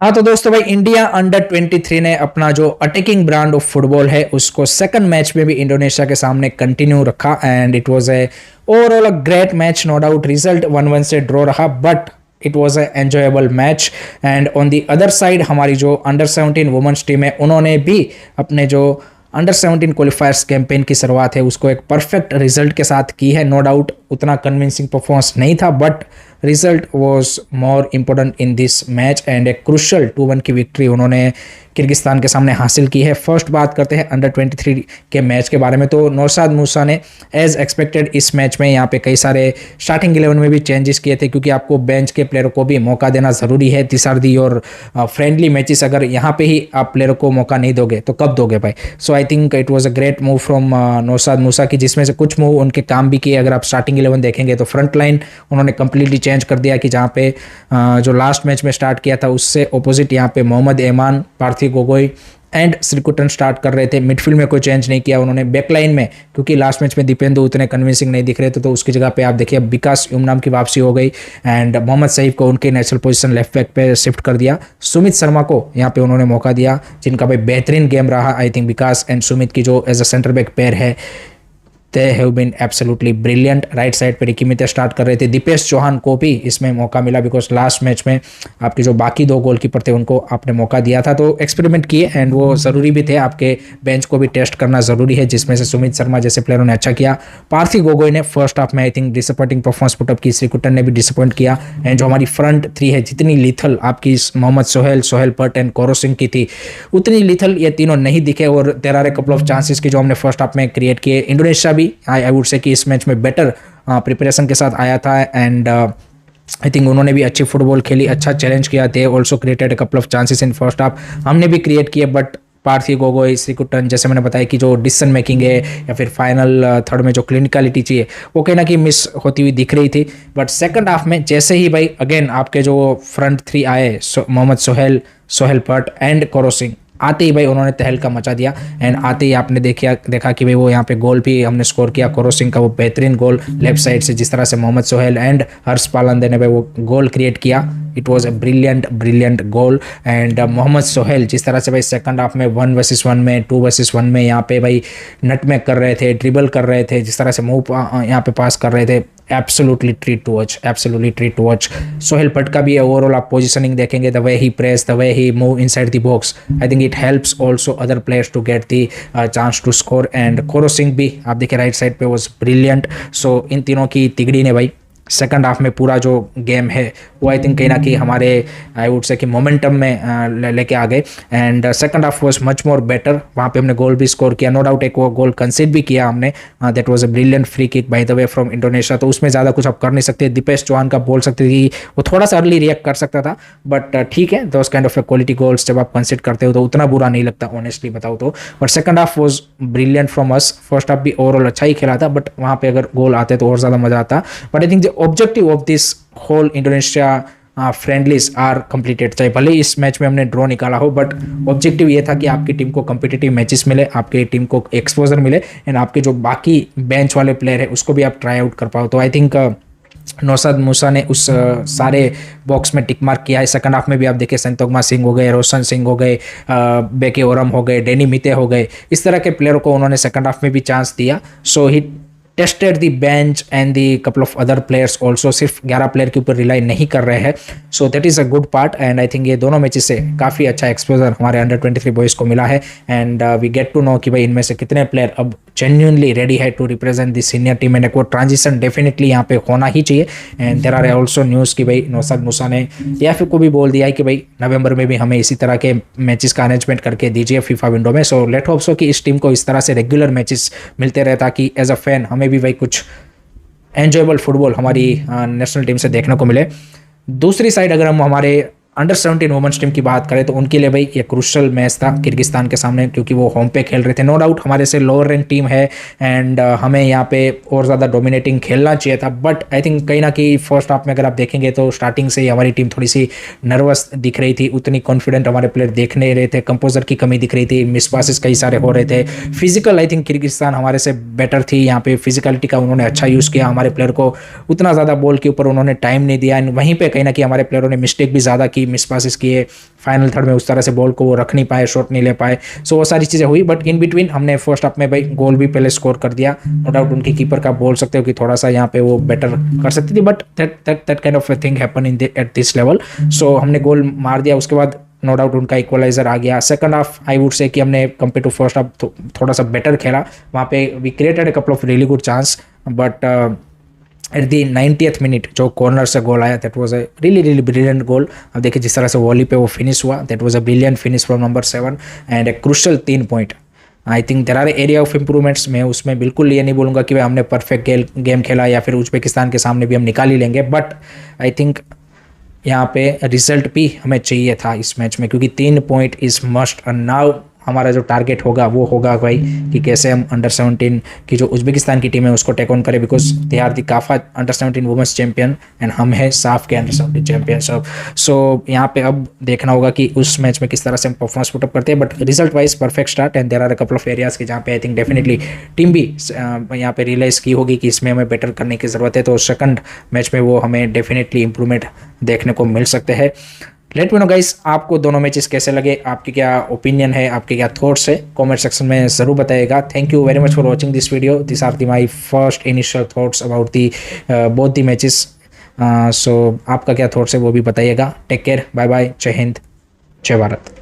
हाँ तो दोस्तों भाई इंडिया अंडर 23 ने अपना जो अटैकिंग ब्रांड ऑफ फुटबॉल है उसको सेकंड मैच में भी इंडोनेशिया के सामने कंटिन्यू रखा and it was a overall a great match. No doubt result 1-1 से ड्रॉ रहा but it was a enjoyable match. And on the other side हमारी जो अंडर 17 वुमेन्स टीम है उन्होंने भी अपने जो अंडर 17 क्वालिफायर्स कैंपेन की शुरुआत है उसको एक परफेक्ट रिजल्ट के साथ की है। नो डाउट उतना कन्विंसिंग परफॉर्मेंस नहीं था but result was more important in this match and A crucial 2-1 की विक्ट्री उन्होंने किर्गिस्तान के सामने हासिल की है। फर्स्ट बात करते हैं अंडर 23 के मैच के बारे में तो नौशाद मूसा ने एज एक्सपेक्टेड इस मैच में यहाँ पे कई सारे स्टार्टिंग 11 में भी चेंजेस किए थे क्योंकि आपको बेंच के प्लेयर को भी मौका देना ज़रूरी है। दिस आर दी और फ्रेंडली मैचेस, अगर यहाँ पे ही आप प्लेयर को मौका नहीं दोगे तो कब दोगे भाई। So I think it was a great move from Naushad Moosa की जिसमें से कुछ मूव उनके काम भी किए। अगर आप स्टार्टिंग 11 देखेंगे तो फ्रंट लाइन उन्होंने कंप्लीटली चेंज कर दिया कि जहाँ पे जो लास्ट मैच में स्टार्ट किया था उससे ऑपोजिट यहाँ पे मोहम्मद ऐमान, पार्थिव गोगोई एंड श्रीकुटन स्टार्ट कर रहे थे। मिडफील्ड में कोई चेंज नहीं किया उन्होंने। बैकलाइन में क्योंकि लास्ट मैच में दीपेंदु उतने कन्विंसिंग नहीं दिख रहे थे तो उसकी जगह पे आप देखिए विकास युमनाम की वापसी हो गई एंड मोहम्मद सईद को उनके नेचुरल पोजीशन लेफ्ट बैक पे शिफ्ट कर दिया। सुमित शर्मा को यहाँ पे उन्होंने मौका दिया जिनका भाई बेहतरीन गेम रहा। I think Vikas and Sumit की जो as a centre back pair है they have been absolutely brilliant. Right side पे रिकी मिते स्टार्ट कर रहे थे। दीपेश चौहान को भी इसमें मौका मिला बिकॉज लास्ट मैच में आपके जो बाकी दो गोलकीपर थे उनको आपने मौका दिया था तो एक्सपेरिमेंट किए एंड वो ज़रूरी भी थे। आपके बेंच को भी टेस्ट करना ज़रूरी है जिसमें से सुमित शर्मा जैसे प्लेयरों ने अच्छा किया। पार्थिव गोगोई ने फर्स्ट हाफ में I think disappointing performance put up की। श्रीकुटन ने भी डिसअपॉइंट किया एंड जो हमारी फ्रंट थ्री है जितनी लिथल आपकी मोहम्मद सोहेल भट्ट एंड कौरव सिंह की थी उतनी लिथल ये तीनों नहीं दिखे और there are a couple of chances की जो हमने फर्स्ट हाफ में क्रिएट किए। इंडोनेशिया भी आई वुड से कि इस मैच में बेटर प्रिपरेशन के साथ आया था एंड आई थिंक उन्होंने भी अच्छी फुटबॉल खेली, अच्छा चैलेंज किया। They also created a couple of chances in first half. हमने भी क्रिएट किए बट पार्थिव गोगोई, श्रीकुटन जैसे मैंने बताया कि जो डिसीजन मेकिंग है या फिर फाइनल थर्ड में जो क्लिनिकलिटी चाहिए वो कहीं ना कहीं मिस होती हुई दिख रही थी। बट सेकंड हाफ में जैसे ही भाई अगेन आपके जो फ्रंट थ्री आए मोहम्मद सोहेल भट्ट एंड कौरव सिंह आते ही भाई उन्होंने तहलका मचा दिया एंड आते ही आपने देखा कि भाई वो यहाँ पे गोल भी हमने स्कोर किया। कौरव सिंह का वो बेहतरीन गोल लेफ्ट साइड से जिस तरह से मोहम्मद सोहेल एंड हर्ष पालंदे ने भाई वो गोल क्रिएट किया it was a brilliant goal and Mohammed Sohail जिस तरह से भाई सेकंड हाफ में 1 वर्सेस 1 में 2 वर्सेस 1 में यहाँ पे भाई नटमैग कर रहे थे, ड्रिबल कर रहे थे, जिस तरह से मूव यहाँ पे पास कर रहे थे absolutely treat to watch. Sohail Bhat का भी ओवरऑल आप पोजिशनिंग देखेंगे the way he press, the way he move inside the box, I think it helps also other players to get the chance to score and Kaurav Singh भी आप देखिए right side पे was brilliant. So इन तीनों की तिगड़ी ने भाई सेकंड हाफ में पूरा जो गेम है वो आई थिंक कहीं ना कहीं हमारे आई वुड से कि मोमेंटम में लेके आ गए and second half was much more better. वहाँ पे हमने गोल भी स्कोर किया, नो डाउट एक वो गोल कंसीड भी किया हमने। That was a brilliant free kick by the way from Indonesia, तो उसमें ज़्यादा कुछ आप कर नहीं सकते। दीपेश चौहान का बोल सकते थे कि वो थोड़ा सा अर्ली रिएक्ट कर सकता था बट ठीक है, those kind of quality goals जब आप कंसीड करते हो तो उतना बुरा नहीं लगता ऑनेस्टली बताओ तो। But second half was brilliant from us. First half भी ओवरऑल अच्छा ही खेला था बट वहाँ पे अगर गोल आते तो और ज़्यादा मजा आता। But I think the objective of this whole Indonesia friendlies are completed. चाहे भले इस मैच में हमने ड्रॉ निकाला हो बट ऑब्जेक्टिव ये था कि आपकी टीम को कम्पिटिटिव मैचेस मिले, आपकी टीम को एक्सपोजर मिले एंड आपके जो बाकी बेंच वाले प्लेयर है उसको भी आप ट्राई आउट कर पाओ। तो आई थिंक नौशाद मूसा ने उस सारे बॉक्स में टिक मार्क किया है। सेकंड हाफ में भी आप देखिए संतोगमा सिंह हो गए, रोशन सिंह हो गए, बेके ओरम हो गए, डेनी मिते हो गए, इस तरह के प्लेयरों को उन्होंने सेकंड हाफ में भी चांस दिया। So he tested the bench and the couple of other players also, सिर्फ 11 प्लेयर के ऊपर रिलाई नहीं कर रहे हैं। So that is a good part and I think ये दोनों मैचेस से काफ़ी अच्छा एक्सपोजर हमारे अंडर 23 बॉयज़ को मिला है and we get to know कि भाई इनमें से कितने प्लेयर अब जेन्युइनली रेडी है to represent the senior team and वो ट्रांजिशन डेफिनेटली यहाँ पे होना ही चाहिए। And there are also news कि भाई नौशाद मूसा ने या फिर को भी बोल दिया है कि भाई नवंबर में भी हमें इसी तरह के मैचेस का अरेंजमेंट करके दीजिए फीफा विंडो में। सो लेट होप सो कि इस टीम को इस तरह से रेगुलर मैचेस मिलते रहे ताकि एज अ फैन हमें भी भाई कुछ एंजॉयबल फुटबॉल हमारी नेशनल टीम से देखने को मिले। दूसरी साइड अगर हम हमारे अंडर 17 वुमेन्स टीम की बात करें तो उनके लिए भाई ये क्रूशल मैच था किर्गिस्तान के सामने क्योंकि वो होम पे खेल रहे थे। नो डाउट हमारे से लोअर रैंक टीम है एंड हमें यहाँ पे और ज़्यादा डोमिनेटिंग खेलना चाहिए था बट आई थिंक कहीं ना कहीं फर्स्ट हाफ में अगर आप देखेंगे तो स्टार्टिंग से ही हमारी टीम थोड़ी सी नर्वस दिख रही थी, उतनी कॉन्फिडेंट हमारे प्लेयर देख नहीं रहे थे, कंपोजर की कमी दिख रही थी, मिस पासेस कई सारे हो रहे थे। फिजिकल आई थिंक किर्गिस्तान हमारे से बेटर थी, यहाँ पे फिजिकलिटी का उन्होंने अच्छा यूज़ किया, हमारे प्लेयर को उतना ज़्यादा बॉल के ऊपर उन्होंने टाइम नहीं दिया एंड वहीं पर कहीं ना कहीं हमारे प्लेयरों ने मिस्टेक भी ज़्यादा की। मिस पासिस किए, फाइनल थर्ड में उस तरह से बॉल को वो रख नहीं पाए, शॉट नहीं ले पाए। सो वो सारी चीज़ें हुई, बट इन बिटवीन हमने फर्स्ट हाफ में भाई गोल भी पहले स्कोर कर दिया। नो डाउट उनकी कीपर का बोल सकते हो कि थोड़ा सा यहाँ पे वो बेटर कर सकती थी, but that kind of thing happen in at this level. So हमने गोल मार दिया, उसके बाद नो डाउट उनका इक्वलाइजर आ गया। Second half I would say कि हमने कंपेयर टू फर्स्ट हाफ थोड़ा सा बेटर खेला, वहाँ पे we created a couple of really good chance, but at the 90th minute जो कॉर्नर से गोल आया, that was a really brilliant goal. अब देखिए जिस तरह से वॉली पे वो फिनिश हुआ, that was a brilliant finish from number 7 and a crucial 3 point. I think there are area of improvements. मैं उसमें बिल्कुल ये नहीं बोलूँगा कि भाई हमने परफेक्ट गेम खेला या फिर उज्बेकिस्तान के सामने भी हम निकाल ही लेंगे, बट आई थिंक यहाँ पे रिजल्ट भी हमें चाहिए था इस मैच में, क्योंकि 3 पॉइंट इज मस्ट। नाउ हमारा जो टारगेट होगा वो होगा भाई कि कैसे हम अंडर 17 की जो उज्बेकिस्तान की टीम है उसको टेक ऑन करें, because they are the CAFA under 17 women's champion and हम है साफ के अंडर 17 चैंपियन। सो यहाँ पे अब देखना होगा कि उस मैच में किस तरह से हम परफॉर्मेंस पुटअप करते हैं, but result wise perfect start and there are a couple of areas की जहाँ पे आई थिंक डेफिनेटली टीम भी यहाँ पे रियलाइज की होगी कि इसमें हमें बेटर करने की ज़रूरत है। तो सेकंड मैच में वो हमें डेफिनेटली इंप्रूवमेंट देखने को मिल सकते हैं। लेट मी नो गाइस, आपको दोनों मैचेस कैसे लगे, आपके क्या ओपिनियन है, आपके क्या थॉट्स है, कमेंट सेक्शन में ज़रूर बताइएगा। Thank you very much for watching this video. This are the my first initial thoughts about the both the matches. So आपका क्या थॉट्स है वो भी बताइएगा। टेक केयर, बाय बाय, जय हिंद, जय भारत।